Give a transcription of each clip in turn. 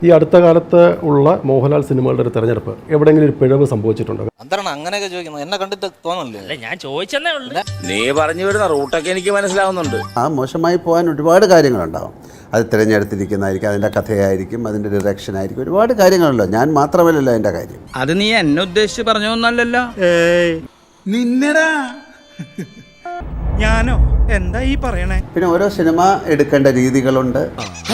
ഈ അടുത്ത കാലത്ത് ഉള്ള മോഹൻലാൽ സിനിമകളുടെ ഒരു തെരഞ്ഞെടുപ്പ് എവിടെയെങ്കിലും ഒരു പിഴവ് സംഭവിച്ചിട്ടുണ്ടോ? എന്താണ് അങ്ങനെയൊക്കെ ചോദിക്കുന്നത്? എന്നെ കണ്ടിട്ട് തോന്നല്ലേ? ഞാൻ ചോദിച്ചെന്നേ ഉള്ളൂ. നീ പറഞ്ഞു വരുന്ന റൂട്ടൊക്കെ എനിക്ക് മനസ്സിലാവുന്നുണ്ട്. ആ മോശമായി പോകാൻ ഒരുപാട് കാര്യങ്ങളുണ്ടാവും. അത് തിരഞ്ഞെടുത്തിരിക്കുന്നതായിരിക്കും, അതിൻ്റെ കഥയായിരിക്കും, അതിൻ്റെ ഡിറക്ഷൻ ആയിരിക്കും, ഒരുപാട് കാര്യങ്ങളുണ്ടല്ലോ. ഞാൻ മാത്രമല്ലല്ലോ അതിൻ്റെ കാര്യം. അത് നീ എന്നെ ഉദ്ദേശിച്ച് പറഞ്ഞൊന്നല്ലല്ലോ. നിന്നടാ ഞാനോ എന്താ ഈ പറയണേ? പിന്നെ ഓരോ സിനിമ എടുക്കേണ്ട രീതികളുണ്ട്.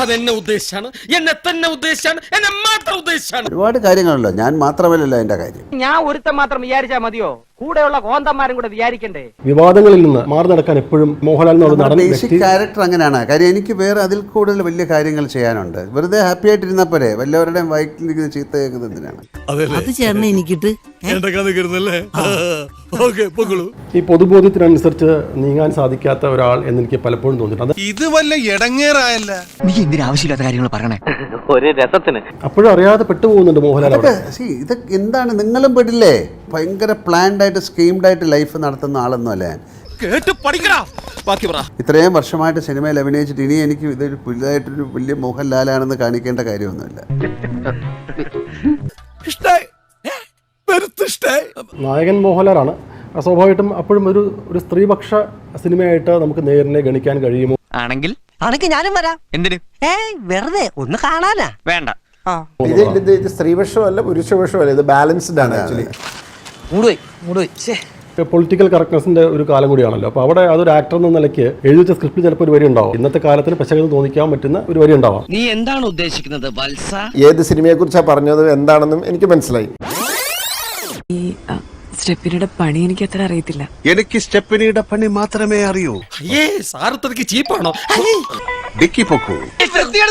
അതെന്നെ ഉദ്ദേശിച്ചാണ്, എന്നെ തന്നെ ഉദ്ദേശിച്ചാണ്, എന്നെ മാത്രം ഉദ്ദേശിച്ചാണ്. ഒരുപാട് കാര്യങ്ങളുണ്ടല്ലോ. ഞാൻ മാത്രമല്ലല്ലോ അതിൻ്റെ കാര്യം. ഞാൻ ഒരുത്തൻ മാത്രം വിചാരിച്ചാ മതിയോ? കൂടെയുള്ള കോന്തന്മാരും കൂടെ വിചാരിക്കണ്ടേ? വിവാദങ്ങളിൽ നിന്ന് മാറി നടക്കാൻ എപ്പോഴും മോഹൻലാൽ എന്നുള്ള നടൻ ബേസിക് ക്യാരക്ടർ അങ്ങനെയാണ്. കാര്യം എനിക്ക് വേറെ അതിൽ കൂടുതൽ വലിയ കാര്യങ്ങൾ ചെയ്യാനുണ്ട്. വെറുതെ ഹാപ്പി ആയിട്ടിരുന്നാൽ പോരെ. വല്ലവരുടെയും വയറ്റിലിരിക്കുന്ന ചീത്ത കേൾക്കുന്നത് എന്തിനാണ്? അത് ചേർന്ന് എനിക്കിട്ട് ഈ പൊതുബോധ്യത്തിനനുസരിച്ച് നീങ്ങാൻ സാധിക്കാത്ത ഒരാൾ എന്ന് എനിക്ക് പലപ്പോഴും തോന്നിയിട്ടുണ്ട്. ഇത് വല്ല ഇടങ്ങേറായല്ല. നീ എന്തിനാ ആവശ്യമില്ലാത്ത കാര്യങ്ങൾ പറയണേ? ഒരു രസത്തിന് അപ്പോഴും അറിയാതെ പെട്ടുപോകുന്നുണ്ട് മോഹൻലാൽ അവിടെ. ഇതൊക്കെ എന്താണ്? നിങ്ങളും പെടില്ലേ? ഭയങ്കര പ്ലാൻഡ് ആയിട്ട് സ്കീംഡ് ആയിട്ട് ലൈഫ് നടത്തുന്ന ആളൊന്നും അല്ലേ. കേട്ട് പഠിക്കടാ. ബാക്കി പറ. ഇത്രയും വർഷമായിട്ട് സിനിമയിൽ അഭിനയിച്ചിട്ട് ഇനി എനിക്ക് ഇതൊരു പുതിയതായിട്ടൊരു വലിയ മോഹൻലാലാണെന്ന് കാണിക്കേണ്ട കാര്യമൊന്നുമില്ല. നായകൻ മോഹൻലാലാണ്. സ്വാഭാവികമായിട്ടും അപ്പോഴും ഒരു സ്ത്രീപക്ഷ സിനിമയായിട്ട് നമുക്ക് നേരിനെ ഗണിക്കാൻ കഴിയുമോ? ആണെങ്കിൽ ഞാനും വരാം. എന്തിന്? വെറുതെ ഒന്ന് കാണാനാ. വേണ്ട. ഇത് സ്ത്രീപക്ഷമല്ല പുരുഷപക്ഷമല്ല, ഇത് ബാലൻസ്ഡ് ആണ് ആക്ച്വലി. പൊളിറ്റിക്കൽ കറക്റ്റ്നെസിന്റെ ഒരു കാലം കൂടിയാണല്ലോ. അപ്പോൾ അവിടെ അതൊരു ആക്ടർ എന്ന നിലയ്ക്ക് എഴുതിച്ച സ്ക്രിപ്റ്റിൽ ചിലപ്പോൾ ഒരു വരി ഉണ്ടാവും. ഇന്നത്തെ കാലത്തിന് പശ്ചാത്തലം തോന്നിക്കാൻ പറ്റുന്ന ഒരു വരി ഉണ്ടാവാം. നീ എന്താണ് ഉദ്ദേശിക്കുന്നത് വത്സ? ഏത് സിനിമയെ കുറിച്ചാണ് പറഞ്ഞത് എന്താണെന്നും എനിക്ക് മനസ്സിലായി. ഈ സ്റ്റെപ്പിനിയുടെ പണി എനിക്ക് അത്ര അറിയത്തില്ല. എനിക്ക് സ്റ്റെപ്പിനിയുടെ പണി മാത്രമേ അറിയൂ. സാറ് തനിക്ക് ചീപ്പാണോ? ഡിക്കി പൊക്കൂ.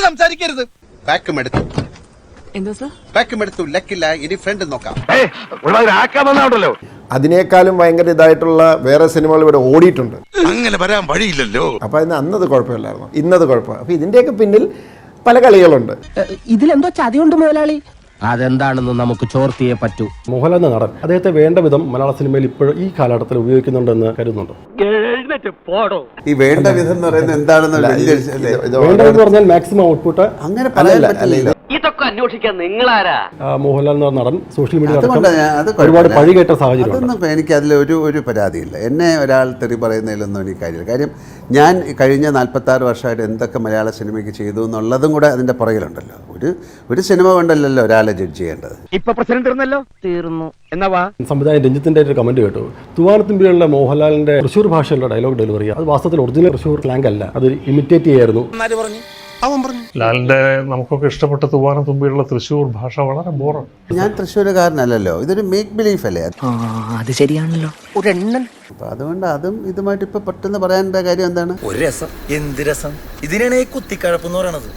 സംസാരിക്കരുത്. ബാക്കും എടുത്തു. എന്താ സാർ? ബാക്കും എടുത്തു. ലക്കില്ല. ഇനി ഫ്രണ്ട് നോക്കാം. അതിനേക്കാളും ഭയങ്കര ഇതായിട്ടുള്ള വേറെ സിനിമകൾ ഇവിടെ ഓടിയിട്ടുണ്ട്. അങ്ങനെ വരാൻ വഴിയില്ലല്ലോ. അപ്പൊ അതിന് അന്നത് കുഴപ്പമില്ലായിരുന്നു, ഇന്നത് കുഴപ്പമാണ്. അപ്പൊ ഇതിന്റെയൊക്കെ പിന്നിൽ പല കളികളുണ്ട്. ഇതിലെന്തോ ചതിയുണ്ട് മുതലാളി. അതെന്താണെന്ന് നമുക്ക് ചോർത്തിയേ പറ്റൂ. മോഹൻലാൽ എന്ന നടൻ അദ്ദേഹത്തെ വേണ്ട വിധം മലയാള സിനിമയിൽ ഇപ്പോഴും ഈ കാലഘട്ടത്തിൽ ഉപയോഗിക്കുന്നുണ്ടെന്ന് കരുതുന്നുണ്ട്. ഈ വേണ്ട വിധം എന്ന് പറയുന്നത് എന്താണെന്ന് വേണ്ടതെന്ന് പറഞ്ഞാൽ മാക്സിമം ഔട്ട്പുട്ട് അങ്ങനെ പറയാൻ പറ്റില്ല. ഇതൊക്കെ അന്വേഷിക്കാൻ നിങ്ങളാരാ? മോഹൻലാൽ എന്ന നടൻ സോഷ്യൽ മീഡിയ അത് ഒരുപാട് പഴികേട്ട സാഹചര്യം. അതൊന്നും എനിക്ക് അതിൽ ഒരു പരാതിയില്ല. എന്നെ ഒരാൾ തെറി പറയുന്നതിലൊന്നും എനിക്ക് കാര്യമില്ല. കാര്യം ഞാൻ കഴിഞ്ഞ 46 വർഷമായിട്ട് എന്തൊക്കെ മലയാള സിനിമയ്ക്ക് ചെയ്തു എന്നുള്ളതും കൂടെ അതിന്റെ പുറകിലുണ്ടല്ലോ. ഒരു സിനിമ കൊണ്ടല്ലല്ലോ ഒരാളെ ജഡ്ജ് ചെയ്യേണ്ടത്. ഇപ്പൊ പ്രസിഡന്റ് തീർന്നല്ലോ. തീർന്നു എന്നാ സംവിധായകൻ രഞ്ജിത്തിന്റെ ഒരു കമന്റ് കേട്ടു. തൂവാനത്തുമ്പിയുള്ള മോഹൻലാലിന്റെ തൃശ്ശൂർ ഭാഷയിലുള്ള ഡയലോഗ് ഡെലിവറി അത് വാസ്തവത്തിൽ ഒറിജിനൽ തൃശ്ശൂർ സ്ലാങ് അല്ല, അത് ഇമിറ്റേറ്റ് ചെയ്യായിരുന്നു. ലാലിന്റെ നമുക്കൊക്കെ ഇഷ്ടപ്പെട്ട തൂവാനത്തുമ്പിയുള്ള തൃശ്ശൂർ ഭാഷ വളരെ ബോറാണ്. ഞാൻ തൃശ്ശൂരുകാരനല്ലല്ലോ, ഇതൊരു മേക്ക് ബിലീഫ് അല്ലേ. അത് ശരിയാണല്ലോ. അപ്പൊ അതുകൊണ്ട് അതും ഇതുമായിട്ട് ഇപ്പൊ പെട്ടെന്ന് പറയാനുള്ള കാര്യം എന്താണ്? ഒരു രസം. എന്ത് രസം? ഇതിനാണ് ഈ കുത്തിക്കഴപ്പെന്ന് പറയണത്.